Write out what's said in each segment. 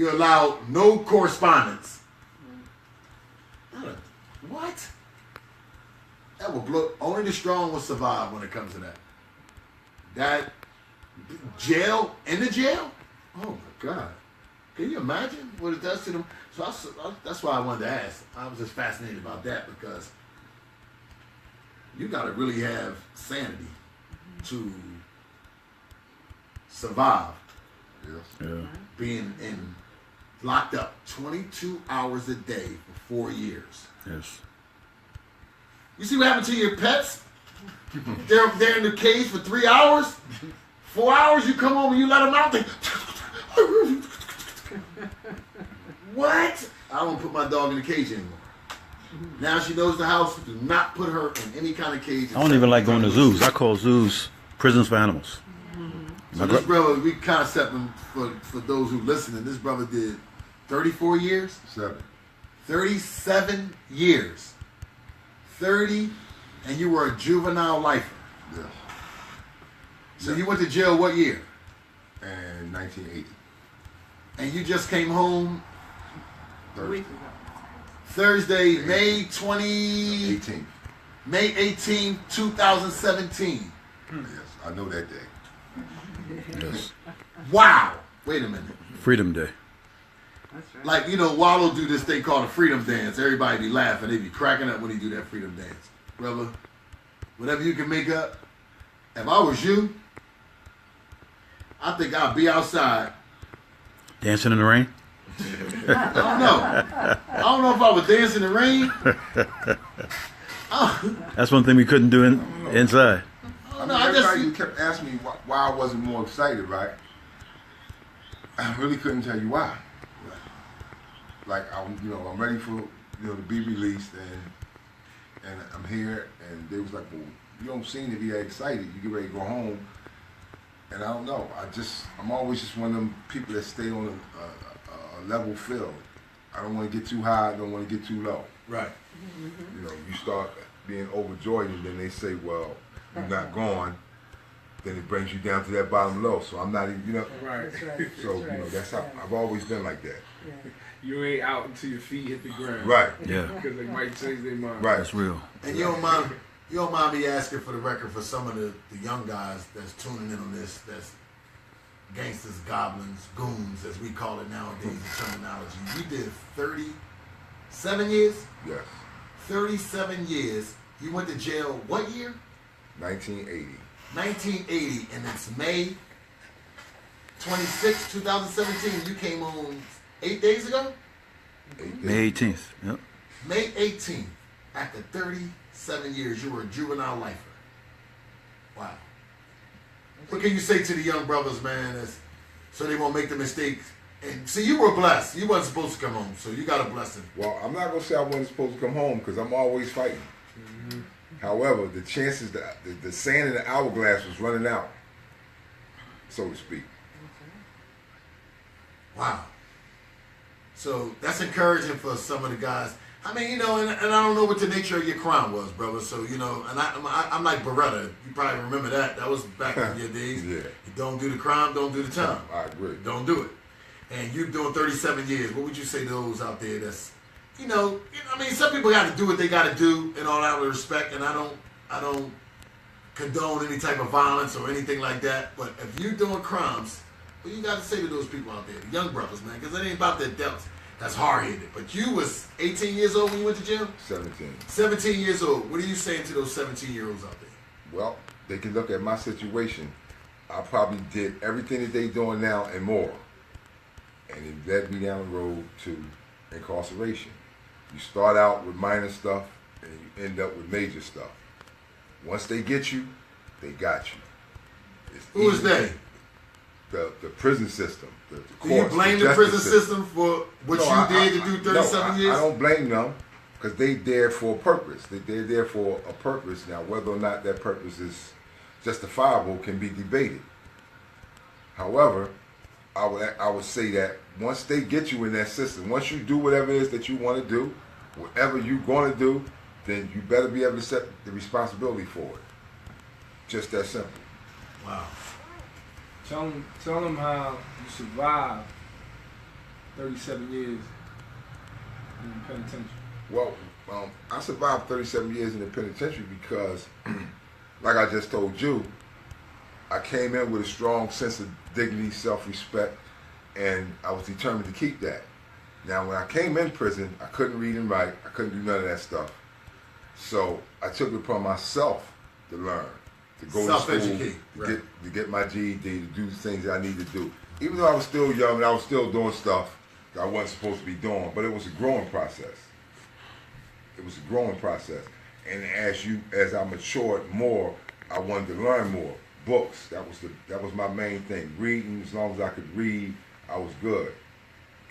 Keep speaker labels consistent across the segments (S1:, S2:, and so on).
S1: You're allowed no correspondence. What? That will blow. Only the strong will survive when it comes to that. That jail, in the jail? Oh my God. Can you imagine what it does to them? So that's why I wanted to ask. I was just fascinated about that because you got to really have sanity to survive.
S2: Yeah.
S1: Being locked up 22 hours a day for 4 years.
S2: Yes.
S1: You see what happened to your pets? They're in the cage for 3 hours. 4 hours, you come home and you let them out. What? I don't put my dog in the cage anymore. Now she knows the house. Do not put her in any kind of cage.
S2: I don't even like going to zoos. I call zoos prisons for animals.
S1: So this brother, we concept him for those who listening. This brother did 34 years? 37 years. 30, and you were a juvenile lifer.
S3: Yes.
S1: So you went to jail what year?
S3: In 1980.
S1: And you just came home
S3: Thursday.
S1: Thursday, May 20...
S3: 18th.
S1: May 18, 2017.
S3: Yes, I know that day.
S2: Yes.
S1: Wow. Wait a minute.
S2: Freedom Day.
S4: That's right.
S1: Like, you know, Wallow do this thing called a freedom dance. Everybody be laughing. They be cracking up when he do that freedom dance. Brother, whatever you can make up, if I was you, I think I'd be outside.
S2: Dancing in the rain?
S1: I don't know. I don't know if I would dance in the rain.
S2: That's one thing we couldn't do inside.
S3: I mean, everybody kept asking me why I wasn't more excited, right? I really couldn't tell you why. Like, I'm ready for, to be released, and I'm here, and they was like, well, you don't seem to be excited. You get ready to go home, and I don't know. I'm always just one of them people that stay on a level field. I don't want to get too high. I don't want to get too low.
S1: Right.
S3: You start being overjoyed, and then they say, well, you're not gone. Then it brings you down to that bottom low. So I'm not even,
S5: Right.
S4: That's right.
S3: So,
S4: That's right.
S3: that's how I've always been like that.
S4: Yeah.
S5: You ain't out until your feet hit the ground.
S3: Right.
S2: Yeah.
S5: Because they might change their mind.
S3: Right.
S2: That's real.
S1: And you don't mind me asking for the record for some of the young guys that's tuning in on this, that's gangsters, goblins, goons, as we call it nowadays in terminology. You did 37 years?
S3: Yes.
S1: 37 years. You went to jail what year?
S3: 1980.
S1: 1980, and it's May 26, 2017. You came home 8 days ago?
S2: May 18th. Yep.
S1: May 18th, after 37 years, you were a juvenile lifer. Wow. What can you say to the young brothers, man, so they won't make the mistakes? And see, you were blessed. You wasn't supposed to come home, so you got a blessing.
S3: Well, I'm not going to say I wasn't supposed to come home because I'm always fighting. Mm-hmm. However, the chances that the sand in the hourglass was running out, so to speak.
S1: Wow. So that's encouraging for some of the guys. I mean, and I don't know what the nature of your crime was, brother. So, and I'm like Beretta. You probably remember that. That was back in your days.
S3: Yeah.
S1: You don't do the crime, don't do the time.
S3: I agree.
S1: Don't do it. And you're doing 37 years. What would you say to those out there that's, some people got to do what they got to do in all out of respect, and I don't condone any type of violence or anything like that. But if you're doing crimes, what you got to say to those people out there, the young brothers, man, because it ain't about that depth. That's hard-headed. But you was 18 years old when you went to jail?
S3: 17.
S1: 17 years old. What are you saying to those 17-year-olds out there?
S3: Well, they can look at my situation. I probably did everything that they doing now and more. And it led me down the road to incarceration. You start out with minor stuff, and you end up with major stuff. Once they get you, they got you.
S1: Who is they?
S3: The prison system. The courts,
S1: do you blame the prison system for what you did to do 37 years?
S3: I don't blame them because they there for a purpose. They're there for a purpose. Now, whether or not that purpose is justifiable can be debated. However, I would say that once they get you in that system, once you do whatever it is that you want to do, whatever you're going to do, then you better be able to accept the responsibility for it. Just that simple.
S1: Wow.
S5: Tell them how you survived 37 years in the penitentiary?
S3: Well, I survived 37 years in the penitentiary because, like I just told you, I came in with a strong sense of dignity, self-respect, and I was determined to keep that. Now, when I came in prison, I couldn't read and write. I couldn't do none of that stuff. So I took it upon myself to learn, to go to school, to get my GED, to do the things that I need to do. Even though I was still young and I was still doing stuff that I wasn't supposed to be doing, but it was a growing process. It was a growing process. And as I matured more, I wanted to learn more. Books, that was my main thing. Reading, as long as I could read, I was good.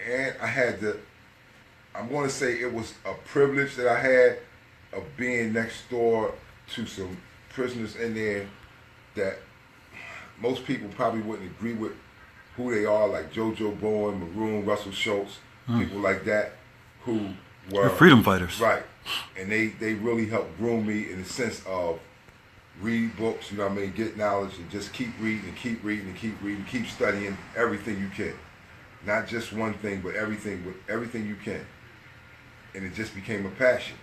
S3: And I'm going to say it was a privilege that I had of being next door to some prisoners in there that most people probably wouldn't agree with who they are, like JoJo Bowen, Maroon, Russell Schultz, people like that, who were
S2: They're freedom fighters.
S3: Right. And they really helped groom me in the sense of read books, you know what I mean, get knowledge, and just keep reading and keep reading and keep reading, keep studying everything you can. Not just one thing, but everything you can. And it just became a passion.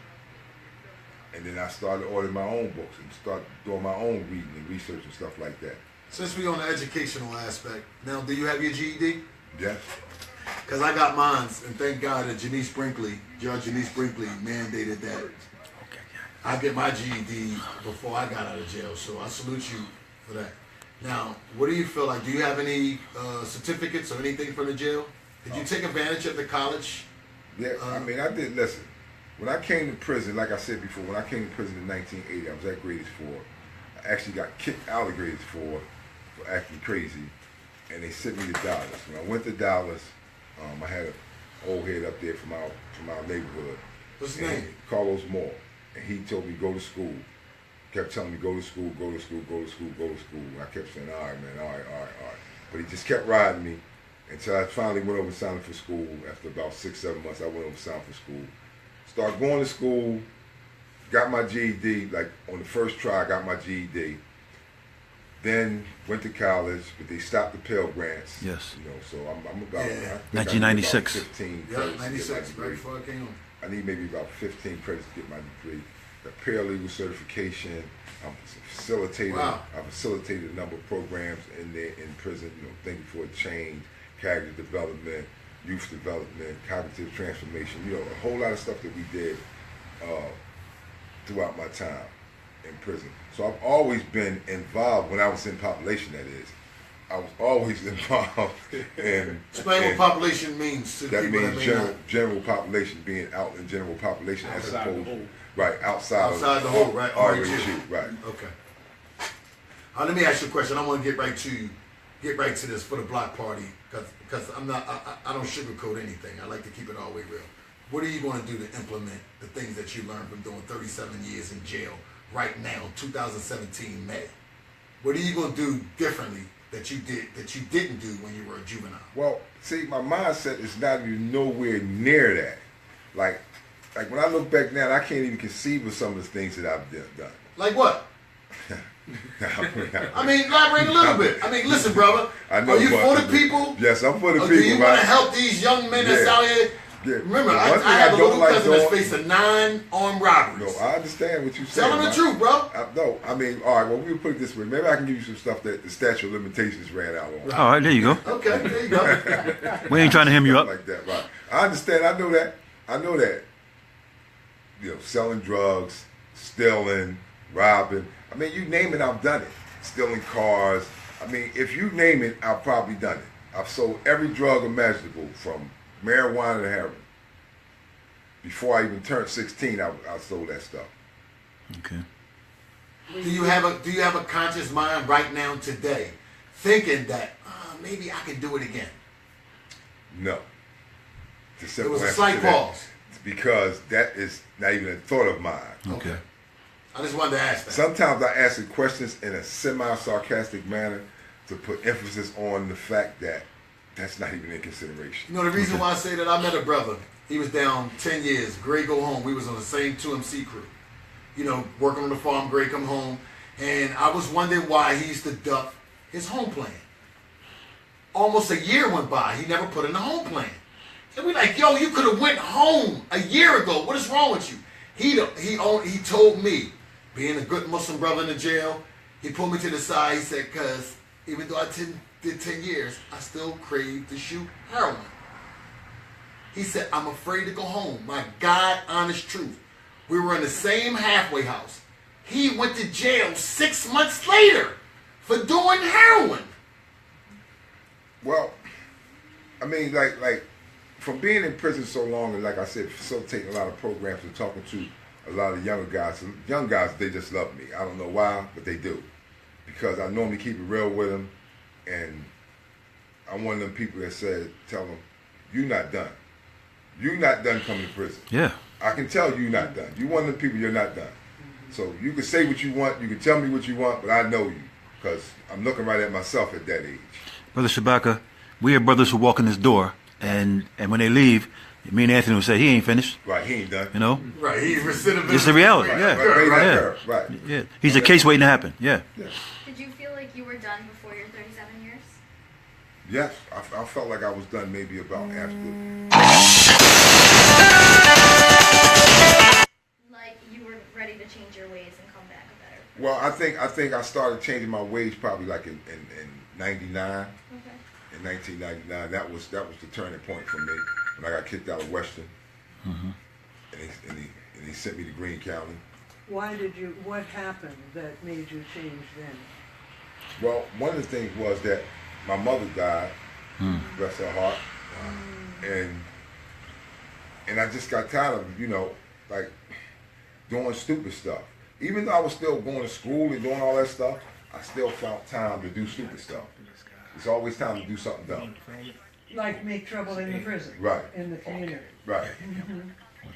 S3: And then I started ordering my own books and start doing my own reading and research and stuff like that.
S1: Since we're on the educational aspect, now do you have your GED?
S3: Yeah.
S1: Because I got mine, and thank God that Judge Brinkley mandated that I get my GED before I got out of jail. So I salute you for that. Now, what do you feel like? Do you have any certificates or anything from the jail? Did you take advantage of the college?
S3: Yeah, I mean, I did. Listen, when I came to prison, like I said before, when I came to prison in 1980, I was at grades 4. I actually got kicked out of grades 4 for acting crazy, and they sent me to Dallas. When I went to Dallas, I had an old head up there from our neighborhood.
S1: What's his name?
S3: Carlos Moore. And he told me go to school. Kept telling me go to school, go to school, go to school, go to school. And I kept saying, all right, man, all right. But he just kept riding me until I finally went over and signed up for school. After about 6-7 months, I went over and signed up for school. Started going to school, got my GED, like on the first try, I got my GED. Then went to college, but they stopped the Pell Grants.
S2: Yes.
S3: You know, so I'm about,
S1: Yeah.
S2: 1996.
S3: 15
S1: Yeah,
S3: credits to get my
S1: 96,
S3: degree.
S1: right before I came on.
S3: I need maybe about 15 credits to get my degree. The paralegal certification. I'm a facilitator.
S1: Wow.
S3: I facilitated a number of programs in there in prison. You know, Thinking for a Change, character development, youth development, cognitive transformation. You know, a whole lot of stuff that we did throughout my time in prison. So I've always been involved when I was in population. That is, I was always involved in.
S1: Explain what population means to
S3: That
S1: people
S3: means
S1: that may not.
S3: general population, being out in general population as
S5: Outside the
S3: opposed,
S5: hole.
S3: right, outside
S1: the hole, right?
S3: RHU, right.
S1: Okay. Let me ask you a question. I want to get right to this for the block party because I don't sugarcoat anything. I like to keep it all the way real. What are you going to do to implement the things that you learned from doing 37 years in jail right now, 2017 May? What are you going to do differently that you didn't do when you were a juvenile?
S3: Well, see, my mindset is not even nowhere near that. Like when I look back now, I can't even conceive of some of the things that I've done.
S1: Like what? I mean, elaborate a little bit. I mean, listen, brother.
S3: I know,
S1: are you for the
S3: but-
S1: people?
S3: Yes, I'm for the
S1: Or
S3: people.
S1: do you want to help these young men that's
S3: Yeah.
S1: out here?
S3: Yeah.
S1: Remember,
S3: One
S1: I
S3: thing
S1: have a
S3: don't
S1: little
S3: like
S1: cousin that's
S3: doing-
S1: facing 9 armed robberies.
S3: No, I understand what you're saying.
S1: Tell them the
S3: man.
S1: truth, bro.
S3: No, I mean, all right, well, we'll put it this way. Maybe I can give you some stuff that the statute of limitations ran out on.
S2: All right, there you go.
S1: Okay, there you go.
S2: We ain't trying to hem you up.
S3: Like that, right. I understand. I know that. You know, selling drugs, stealing, robbing. I mean, you name it, I've done it. Stealing cars. I mean, if you name it, I've probably done it. I've sold every drug imaginable, from marijuana to heroin. Before I even turned 16, I sold that stuff.
S2: Okay.
S1: Do you have a conscious mind right now today, thinking that maybe I can do it again?
S3: No.
S1: It was a slight pause.
S3: Because that is not even a thought of mine.
S2: Okay.
S1: I just wanted to ask that.
S3: Sometimes I ask the questions in a semi-sarcastic manner to put emphasis on the fact that that's not even in consideration.
S1: You know, the reason why I say that, I met a brother. He was down 10 years. Gray go home. We was on the same 2MC crew. You know, working on the farm. Gray come home. And I was wondering why he used to duck his home plan. Almost a year went by. He never put in the home plan. And we like, yo, you could have went home a year ago. What is wrong with you? He told me, being a good Muslim brother in the jail, he pulled me to the side. He said, cause even though I did 10 years, I still crave to shoot heroin. He said, I'm afraid to go home. My God, honest truth. We were in the same halfway house. He went to jail 6 months later for doing heroin.
S3: Well, I mean, like from being in prison so long, and like I said, facilitating a lot of programs and talking to a lot of younger guys. Young guys, they just love me. I don't know why, but they do. Because I normally keep it real with them, and I'm one of them people that tell them, you're not done. You're not done coming to prison.
S2: Yeah.
S3: I can tell you're not done. You're one of them people, you're not done. So you can say what you want, you can tell me what you want, but I know you. Because I'm looking right at myself at that age.
S2: Brother Shabaka, we are brothers who walk in this door, and when they leave, me and Anthony will say, he ain't finished.
S3: Right, he ain't done.
S2: You know?
S1: Right, he's recidivist.
S2: It's the reality,
S3: Right,
S2: yeah.
S3: Right.
S2: Yeah. He's a case waiting to happen, yeah.
S4: Did you feel like you were done before your 37 years?
S3: Yes, I felt like I was done maybe about after.
S4: Like you were ready to change your ways and come back a better.
S3: Well, I think I started changing my ways probably like in 99.
S4: Okay.
S3: In 1999, that was the turning point for me when I got kicked out of Western, and he sent me to Greene County.
S6: What happened that made you change then?
S3: Well, one of the things was that my mother died, bless her heart, and I just got tired of, like doing stupid stuff. Even though I was still going to school and doing all that stuff, I still found time to do stupid stuff. It's always time to do something dumb.
S6: Like make trouble in the prison?
S3: Right.
S6: In the community?
S3: Right.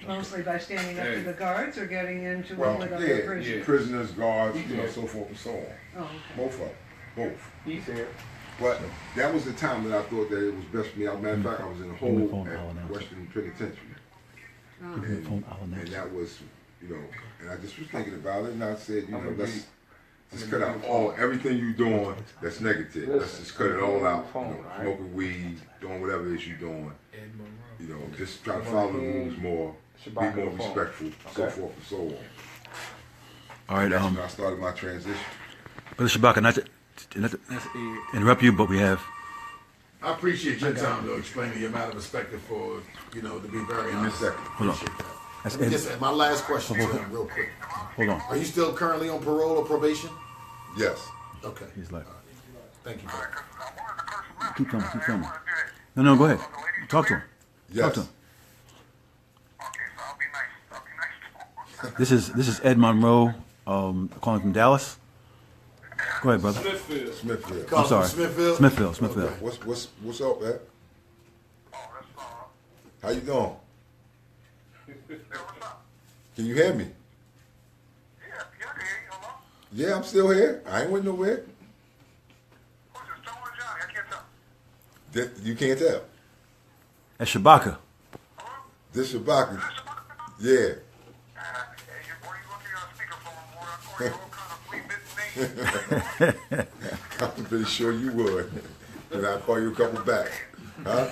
S6: Mostly by standing up to the guards or getting into
S3: Well,
S6: it with other
S3: yeah,
S6: prisoners?
S3: prisoners, guards, so forth and so on.
S6: Oh, okay.
S3: Both of them. Both.
S5: He's here.
S3: But that was the time that I thought that it was best for me. As a matter of fact, I was in a hole at Western Penitentiary. And that was, and I just was thinking about it, and I said, let's just cut out everything you're doing that's negative. Let's just cut it all out. Smoking weed, doing whatever it is you're doing. Just try to follow the rules more, be more respectful, so forth and so on.
S2: All right,
S3: That's when I started my transition.
S2: Brother Shabaka, not to interrupt you, but we have...
S1: I appreciate your time, though, explaining your amount of perspective for, to be very honest.
S2: Hold on.
S1: Appreciate that. Just my last question to him, real quick.
S2: Hold on.
S1: Are you still currently on parole or probation?
S3: Yes.
S1: Okay.
S2: He's like...
S1: Thank you, bro.
S2: Keep coming. No, go ahead. Talk to him.
S3: Yes.
S2: Talk to him. This is Ed Monroe, calling from Dallas. Go ahead, brother.
S3: Smithfield.
S2: I'm sorry.
S1: Smithfield?
S2: Smithfield.
S3: Okay. What's up, Ed? How you doing? Can you hear me? Yeah, I'm still here. I ain't went nowhere. You can't tell.
S2: That's Shabaka.
S3: This Shabaka. Yeah. I'm pretty sure you would. And I'll call you a couple back. Huh?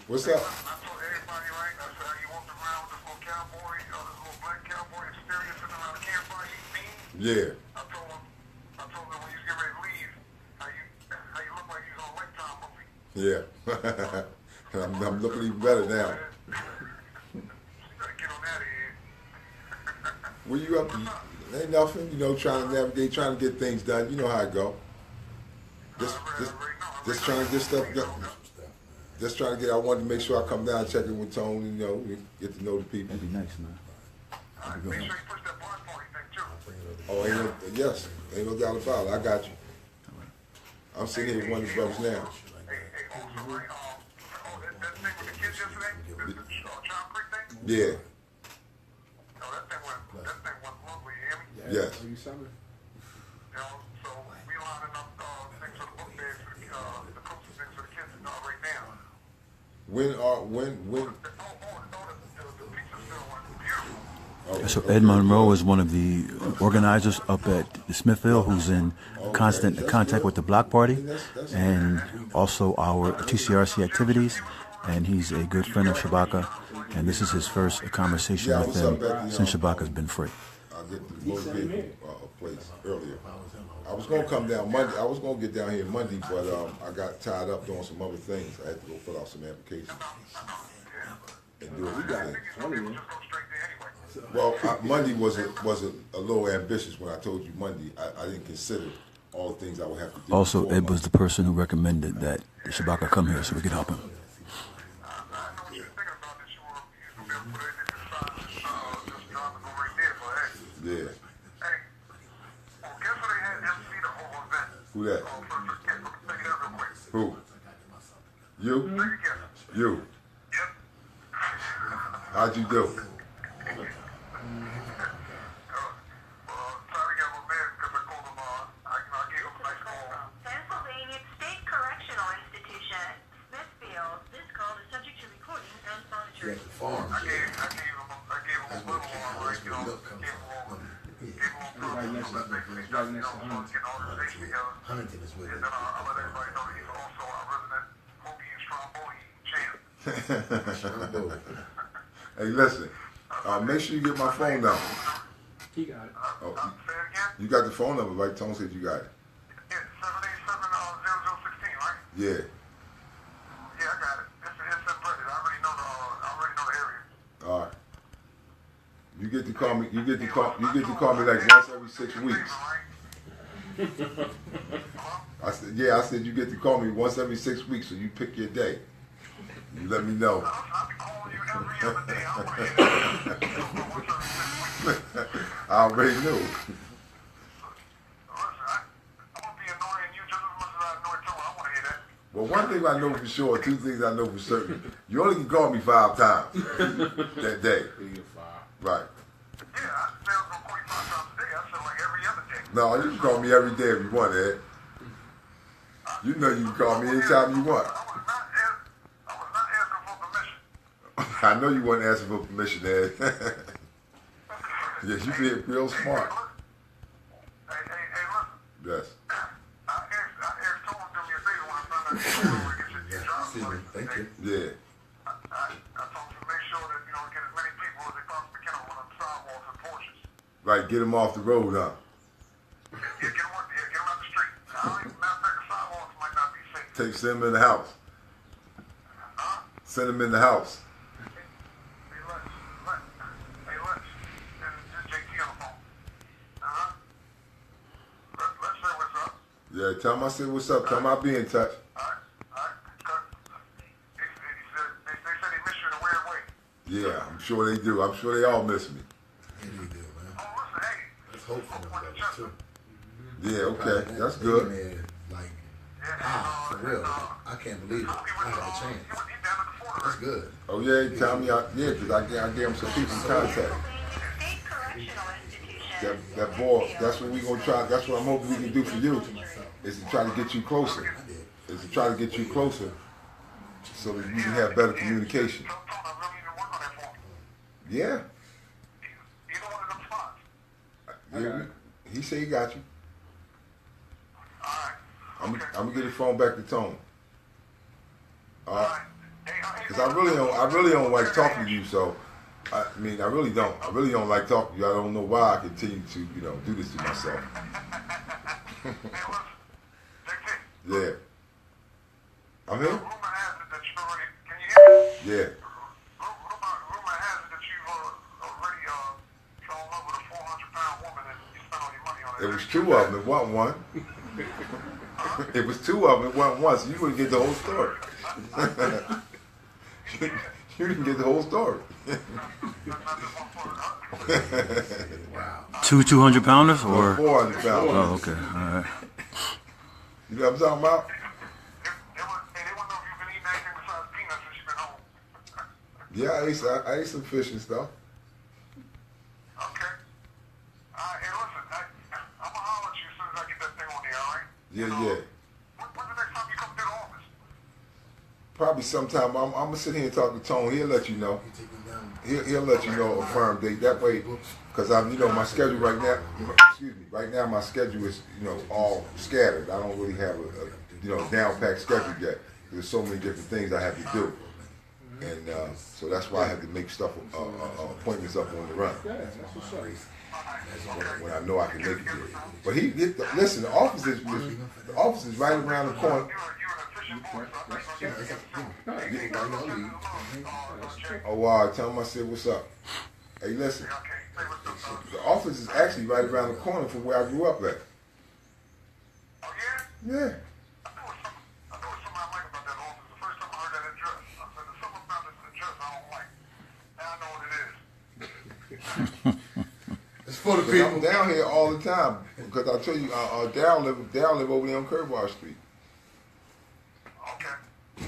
S3: What's up? Yeah.
S7: I told him when you get ready to leave, how you look like you was on Lifetime movie.
S3: Yeah. I'm looking even better now.
S7: You better get on that end.
S3: Where you up to? Ain't nothing, trying to navigate, trying to get things done. You know how it go. Just trying to get stuff done. Just trying to I wanted to make sure I come down and check in with Tone and, get to know the people.
S2: That'd be nice, man.
S7: Make sure you push that blood party thing too.
S3: Oh, ain't no doubt about it. I got you. I'm sitting here with one of the brothers now.
S7: Hey, also, right, that thing with the kids yesterday, the Child Creek thing?
S3: Yeah.
S7: Oh, that thing went lovely, you hear me?
S3: Yes.
S7: So we lining up things for the book bags for the coaching things for the kids right now.
S3: When?
S7: The pizza still went beautiful.
S2: So Ed Monroe is one of the organizers up at the Smithfield, who's in constant contact with the Block Party and also our TCRC activities. and he's a good friend of Shabaka, and this is his first conversation
S3: Yeah,
S2: with
S3: what's
S2: him
S3: up, Becky?
S2: since Shabaka's been free.
S3: I get the motor vehicle place earlier. I was gonna come down Monday. I was gonna get down here Monday, but I got tied up doing some other things. I had to go fill out some applications and do everything. Well, Monday was a little ambitious when I told you Monday. I didn't consider all the things I would have to do.
S2: Also,
S3: before
S2: it was
S3: Monday.
S2: the person who recommended that Shabaka come here so we could help him.
S3: Yeah.
S7: Hey, well, guess what they had MC the whole event?
S3: Who that? Who? You? You?
S7: Yep.
S3: How'd you do?
S7: Sorry, got my man because I called him. I gave him a nice call.
S8: Pennsylvania State Correctional Institution, Smithfield. This call is subject to recording and monitoring.
S7: I gave him a little right, you know, gave him
S5: Right next to
S7: getting organization together.
S1: Huntington is with
S7: And
S1: it.
S7: then I'll let everybody know he's also our resident Hokie and Stromboli champ.
S3: Hey, listen. Make sure you get my phone number.
S5: He got it.
S3: Oh,
S7: Say it again?
S3: you got the phone number, right? Tone said you got it.
S7: Yeah, 787-0016, right?
S3: Yeah.
S7: Yeah, I got it. It's in British. I already know the area.
S3: All right. You get to call me. You get to call me like once every 6 weeks. I said, yeah. I said you get to call me once every 6 weeks. So you pick your day. You let me know.
S7: I'll be calling you every other day. I want to hear that.
S3: I already knew.
S7: Listen, I'm going to be annoying you just as much as I annoy Tone. I want to hear that.
S3: Well, one thing I know for sure, two things I know for certain. You only can call me 5 times that day. Right.
S7: Yeah, I said I was going to call you 5 times a day. I said like every other day.
S3: No, you can call me every day if you want, Ed. You know you can call me anytime you want.
S7: I was not asking for permission.
S3: I know you weren't asking for permission, Ed. Yes, you being real smart.
S7: Hey, listen.
S3: Yes.
S7: I asked Tone to do me a favor when I found out you were going to get your job.
S1: See me. Thank you.
S3: Yeah.
S7: I told him to make sure that, you know, get as many people as they possibly can on them sidewalks and porches.
S3: Right, get him off the road, huh?
S7: Yeah, get them out the street. Matter of fact, the sidewalks might not be safe.
S3: Send him in the house.
S7: Huh?
S3: Send him in the house.
S7: Hey, Lex. And just JT on the phone. Uh-huh. Let's say what's up.
S3: Yeah, tell him I said what's up. Tell him I'll be in touch.
S7: All right. They said they miss you in a weird way.
S3: Yeah, I'm sure they do. I'm sure they all miss me.
S1: Yeah, you do, man.
S7: Oh, listen, hey.
S1: Let's hope for them brothers, too.
S3: Yeah, okay. That's good.
S1: Man, like,
S7: Yeah,
S1: for real. I can't believe it. I had a chance.
S7: he down at the Florida.
S1: That's good.
S3: Oh, yeah, tell me. Yeah, because I gave him some people contact.
S8: Pennsylvania State Correctional Institution.
S3: That boy, that's what we gonna try. That's what I'm hoping we can do for you. Is to try to get you closer.
S1: I did.
S3: Is to try to get you closer, so that we can have better communication.
S7: Tell Tone I really need to work on that for him.
S3: Yeah.
S7: Either one of them spots.
S3: Yeah. He said he got you.
S7: All right.
S3: I'm gonna get his phone back to Tone. All right.
S7: Hey,
S3: Because I really don't like talking to you. So, I mean, I really don't. I really don't like talking to you. I don't know why I continue to, do this to myself.
S7: Hey, listen. JT.
S3: Yeah. I'm here.
S7: Rumor has it that you already. Can you hear me?
S3: Yeah.
S7: Rumor has it that you've already fell in love with a 400-pound woman and you spent all your money on it.
S3: It was 2 of them. It wasn't one. It was 2 of them. It wasn't one. So you wouldn't get the whole story. You didn't get the whole story.
S1: Wow.
S2: 2 200-pounders or?
S3: 400 pounds.
S2: Oh, okay. All right.
S3: You know what I'm talking about?
S7: They want to know if you've been eating anything besides peanuts since you've been home.
S3: Yeah, I ate some fish and stuff.
S7: Okay. Hey, listen. I'm going to holler at you as soon as I get that thing on there, all right?
S3: Yeah.
S7: When's the next time you come to the office?
S3: Probably sometime. I'm gonna sit here and talk to Tone. He'll let you know.
S1: You take me down.
S3: He'll let you know a firm date. That way, because my schedule right now. Excuse me. Right now, my schedule is all scattered. I don't really have a down packed schedule yet. There's so many different things I have to do. and so that's why I have to make stuff appointments up on the run
S5: Yeah, that's what's up.
S3: when I know I can make it there. But listen, the office is right around the corner. Oh wow! Tell him I said what's up. Hey, listen, the office is actually right around the corner from where I grew up at.
S7: Oh, yeah?
S3: Yeah.
S7: I know something I like about that office. The first time I heard that address, I said, there's something about this address I don't like. Now I know what it is.
S1: It's for the
S3: But I'm
S1: people.
S3: down here all the time because I tell you, Darryl live over there on Curveball Street.
S7: Okay.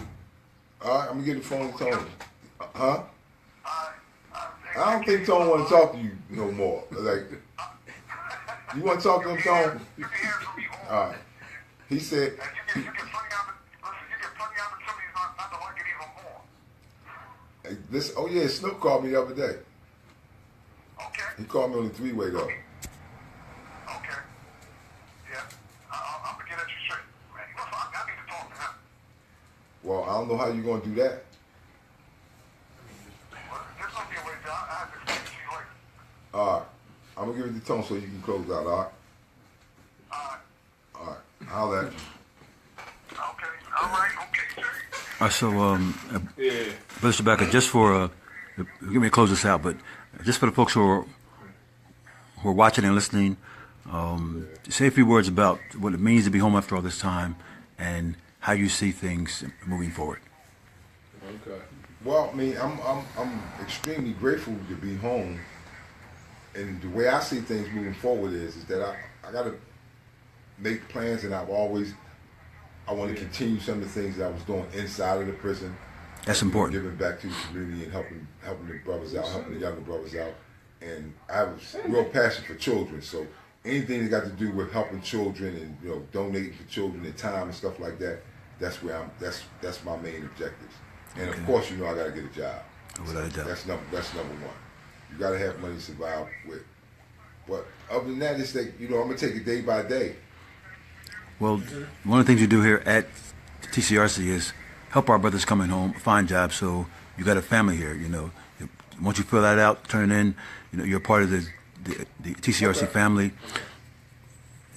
S3: All right, I'm gonna get the phone to Tony. Huh?
S7: I
S3: I don't think Tony want to talk to you no more. Like, you want to talk to him, Tony?
S7: You can hear from me all.
S3: All right. He said,
S7: And you get plenty opportunities not to like it even more.
S3: hey, this. Oh yeah, Snoop called me the other day.
S7: Okay?
S3: He called me on the three-way though.
S7: Okay. Yeah. I'm going to get at you straight. Man, listen, I need to talk to him.
S3: Well, I don't know how you're gonna do that.
S7: Well, there's going to be a way to I have to explain it to you later.
S3: All right. I'm gonna give it to Tony so you can close out. All right. All right. I'll let you.
S7: Okay. All right. Okay, sir.
S2: So,
S5: Yeah.
S2: Brother Shabaka, just for, give me to close this out, but just for the folks who are watching and listening, say a few words about what it means to be home after all this time and how you see things moving forward.
S5: Okay.
S3: Well, I mean, I'm extremely grateful to be home, and the way I see things moving forward is that I got to make plans, and I want to continue some of the things that I was doing inside of the prison.
S2: That's important.
S3: Giving back to the community and helping the brothers out, helping the younger brothers out, and I have a real passion for children. So anything that got to do with helping children and donating for children and time and stuff like that, that's where that's my main objectives. And of course, I got to get a job.
S2: Without a doubt.
S3: That's number one. You got to have money to survive with. But other than that, it's like I'm gonna take it day by day.
S2: Well, one of the things you do here at TCRC is help our brothers coming home find jobs. So you got a family here. Once you fill that out, turn it in. You're part of the TCRC family.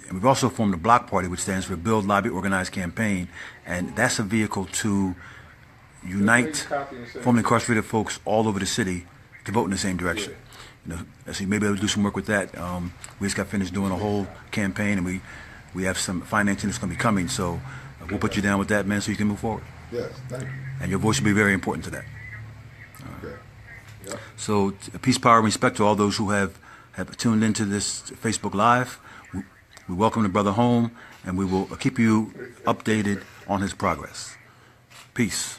S2: And we've also formed a block party, which stands for Build, Lobby, Organize, Campaign, and that's a vehicle to unite formerly incarcerated folks all over the city to vote in the same direction. So you may be able to do some work with that. We just got finished doing a whole campaign, and we have some financing that's going to be coming. So we'll put you down with that, man, so you can move forward.
S3: Yes, thank you.
S2: And your voice will be very important to that.
S3: Okay. Yep.
S2: So peace, power, and respect to all those who have tuned into this Facebook Live. We welcome the brother home, and we will keep you updated on his progress. Peace.